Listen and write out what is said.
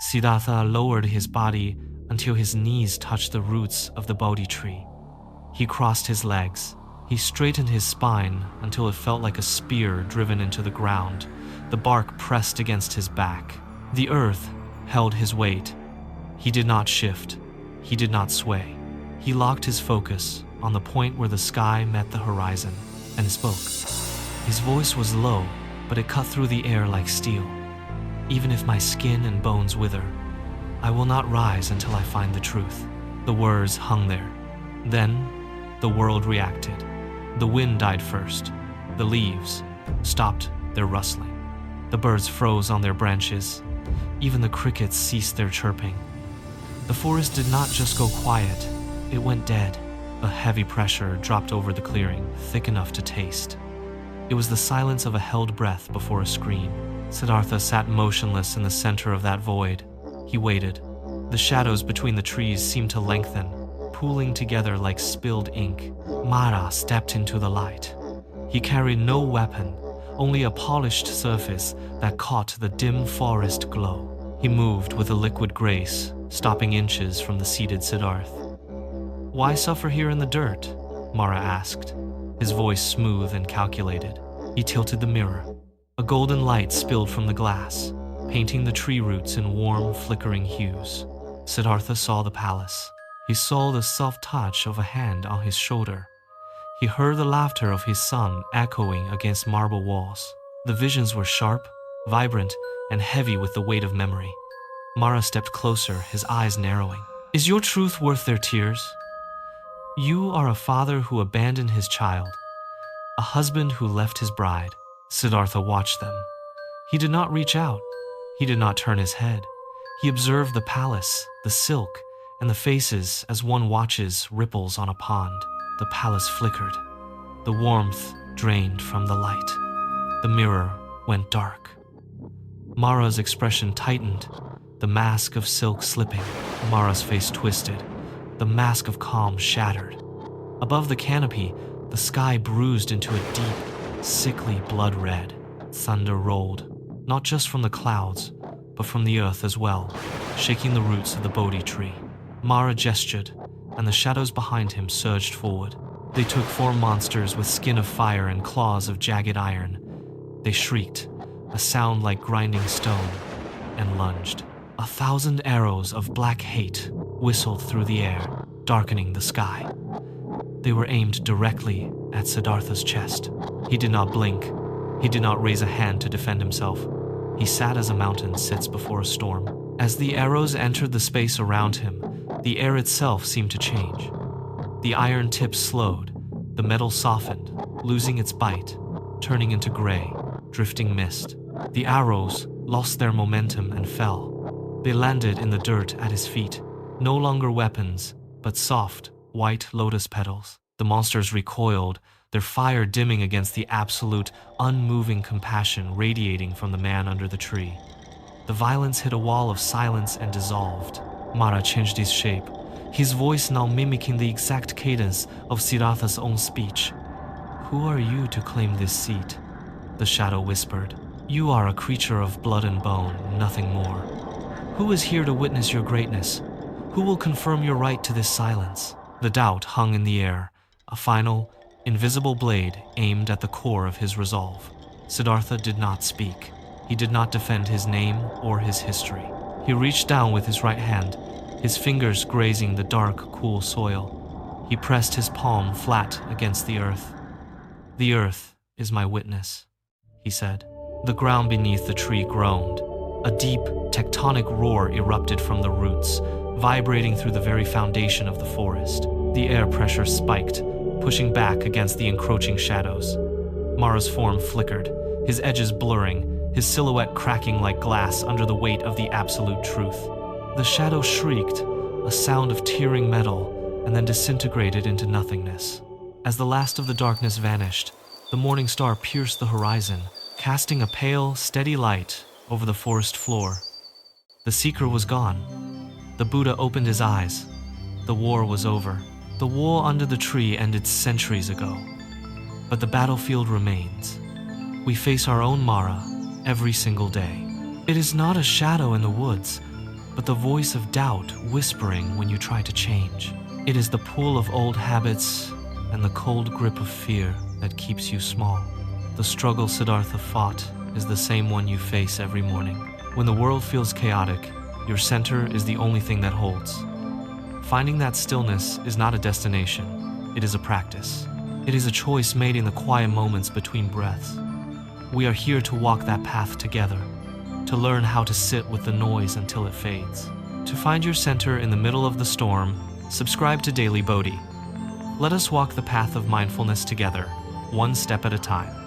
Siddhartha lowered his body until his knees touched the roots of the Bodhi tree. He crossed his legs. He straightened his spine until it felt like a spear driven into the ground. The bark pressed against his back. The earth held his weight. He did not shift. He did not sway. He locked his focus on the point where the sky met the horizon and spoke. His voice was low, but it cut through the air like steel. Even if my skin and bones wither, I will not rise until I find the truth. The words hung there. Then, the world reacted. The wind died first. The leaves stopped their rustling. The birds froze on their branches. Even the crickets ceased their chirping. The forest did not just go quiet, it went dead. A heavy pressure dropped over the clearing, thick enough to taste. It was the silence of a held breath before a scream. Siddhartha sat motionless in the center of that void. He waited. The shadows between the trees seemed to lengthen, pooling together like spilled ink. Mara stepped into the light. He carried no weapon, only a polished surface that caught the dim forest glow. He moved with a liquid grace, stopping inches from the seated Siddhartha. "Why suffer here in the dirt?" Mara asked, his voice smooth and calculated. He tilted the mirror. A golden light spilled from the glass, painting the tree roots in warm, flickering hues. Siddhartha saw the palace. He saw the soft touch of a hand on his shoulder. He heard the laughter of his son echoing against marble walls. The visions were sharp, vibrant, and heavy with the weight of memory. Mara stepped closer, his eyes narrowing. "Is your truth worth their tears? You are a father who abandoned his child, a husband who left his bride." Siddhartha watched them. He did not reach out. He did not turn his head. He observed the palace, the silk, and the faces as one watches ripples on a pond. The palace flickered. The warmth drained from the light. The mirror went dark. Mara's expression tightened, the mask of silk slipping. Mara's face twisted. The mask of calm shattered. Above the canopy, the sky bruised into a deep, sickly blood red. Thunder rolled, not just from the clouds, but from the earth as well, shaking the roots of the Bodhi tree. Mara gestured, and the shadows behind him surged forward. They took form monsters with skin of fire and claws of jagged iron. They shrieked, a sound like grinding stone, and lunged. 1,000 arrows of black hate whistled through the air, darkening the sky. They were aimed directly at Siddhartha's chest. He did not blink. He did not raise a hand to defend himself. He sat as a mountain sits before a storm. As the arrows entered the space around him, the air itself seemed to change. The iron tips slowed, the metal softened, losing its bite, turning into gray, drifting mist. The arrows lost their momentum and fell. They landed in the dirt at his feet, no longer weapons, but soft, white lotus petals. The monsters recoiled, their fire dimming against the absolute, unmoving compassion radiating from the man under the tree. The violence hit a wall of silence and dissolved. Mara changed his shape, his voice now mimicking the exact cadence of Siddhartha's own speech. "Who are you to claim this seat?" The shadow whispered. "You are a creature of blood and bone, nothing more. Who is here to witness your greatness? Who will confirm your right to this silence?" The doubt hung in the air, a final, invisible blade aimed at the core of his resolve. Siddhartha did not speak. He did not defend his name or his history. He reached down with his right hand, his fingers grazing the dark, cool soil. He pressed his palm flat against the earth. "The earth is my witness," he said. The ground beneath the tree groaned. A deep, tectonic roar erupted from the roots, vibrating through the very foundation of the forest. The air pressure spiked, pushing back against the encroaching shadows. Mara's form flickered, his edges blurring, his silhouette cracking like glass under the weight of the absolute truth. The shadow shrieked, a sound of tearing metal, and then disintegrated into nothingness. As the last of the darkness vanished, the morning star pierced the horizon, casting a pale, steady light over the forest floor. The seeker was gone. The Buddha opened his eyes. The war was over. The war under the tree ended centuries ago. But the battlefield remains. We face our own Mara every single day. It is not a shadow in the woods, but the voice of doubt whispering when you try to change. It is the pull of old habits and the cold grip of fear that keeps you small. The struggle Siddhartha fought is the same one you face every morning. When the world feels chaotic, your center is the only thing that holds. Finding that stillness is not a destination, it is a practice. It is a choice made in the quiet moments between breaths. We are here to walk that path together, to learn how to sit with the noise until it fades. To find your center in the middle of the storm, subscribe to Daily Bodhi. Let us walk the path of mindfulness together, one step at a time.